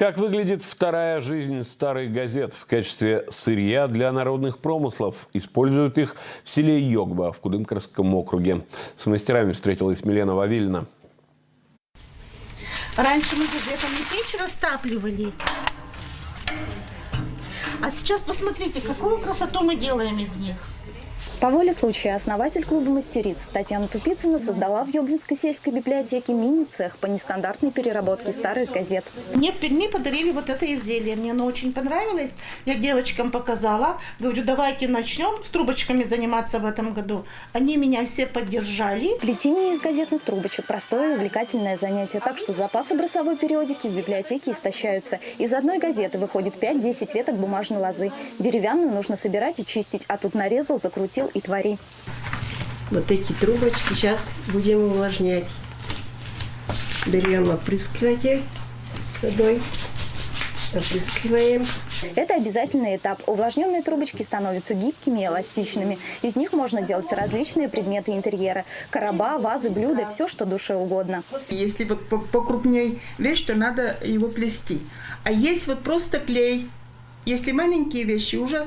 Как выглядит вторая жизнь старых газет? В качестве сырья для народных промыслов используют их в селе Йогба в Кудымкарском округе. С мастерами встретилась Милена Вавилина. Раньше мы газетами печь растапливали. А сейчас посмотрите, какую красоту мы делаем из них. По воле случая основатель клуба мастериц Татьяна Тупицына создала в Йоглинской сельской библиотеке мини-цех по нестандартной переработке старых газет. Мне в Перми подарили вот это изделие. Мне оно очень понравилось. Я девочкам показала. Говорю, давайте начнем с трубочками заниматься в этом году. Они меня все поддержали. Плетение из газетных трубочек – простое и увлекательное занятие. Так что запасы образцовой периодики в библиотеке истощаются. Из одной газеты выходит 5-10 веток бумажной лозы. Деревянную нужно собирать и чистить. А тут нарезал, закрутил и твори. Вот эти трубочки сейчас будем увлажнять. Берем опрыскиватель с водой, опрыскиваем. Это обязательный этап. Увлажненные трубочки становятся гибкими и эластичными. Из них можно делать различные предметы интерьера. Короба, вазы, блюда, все, что душе угодно. Если вот покрупнее вещь, то надо его плести. А есть вот просто клей. Если маленькие вещи, уже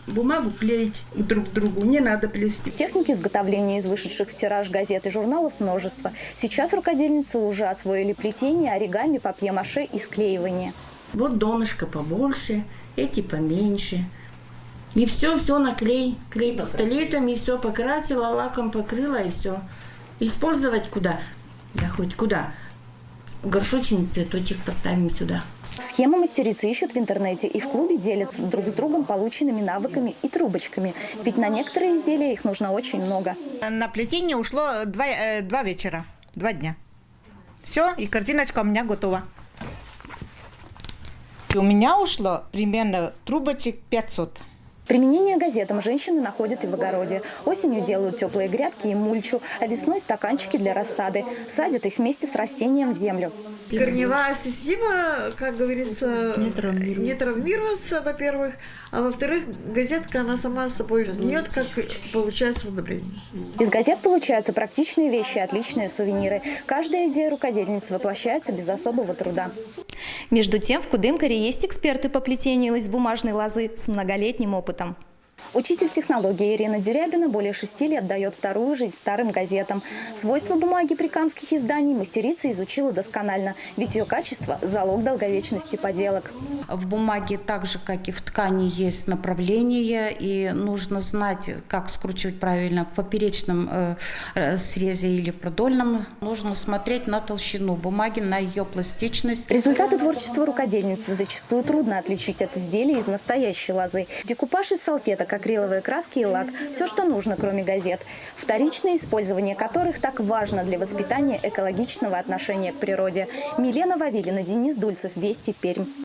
бумагу клеить друг к другу не надо плести. Техники изготовления из вышедших в тираж газет и журналов множество. Сейчас рукодельницы уже освоили плетение, оригами, папье-маше и склеивание. Вот донышко побольше, эти поменьше. И все на клей. Клей пистолетом, и все покрасила, лаком покрыла, и все. Использовать куда? Да хоть куда. Горшочный цветочек поставим сюда. Схемы мастерицы ищут в интернете и в клубе делятся друг с другом полученными навыками и трубочками. Ведь на некоторые изделия их нужно очень много. На плетение ушло 2 вечера, 2 дня. Все, и корзиночка у меня готова. И у меня ушло примерно трубочек 500. Применение газетам женщины находят и в огороде. Осенью делают теплые грядки и мульчу, а весной стаканчики для рассады. Садят их вместе с растением в землю. Корневая система, как говорится, не травмируется, во-первых, а во-вторых, газетка, она сама собой гниет, как получается удобрение. Из газет получаются практичные вещи и отличные сувениры. Каждая идея рукодельницы воплощается без особого труда. Между тем, в Кудымкаре есть эксперты по плетению из бумажной лозы с многолетним опытом. Учитель технологии Ирина Дерябина более 6 лет дает вторую жизнь старым газетам. Свойства бумаги прикамских изданий мастерица изучила досконально, ведь ее качество – залог долговечности поделок. В бумаге, так же как и в ткани, есть направление, и нужно знать, как скручивать правильно в поперечном срезе или в продольном. Нужно смотреть на толщину бумаги, на ее пластичность. Результаты творчества рукодельницы зачастую трудно отличить от изделий из настоящей лозы. Декупаж из салфеток, акриловые краски и лак – все, что нужно, кроме газет. Вторичное использование которых так важно для воспитания экологичного отношения к природе. Милена Вавилина, Денис Дульцев, Вести, Пермь.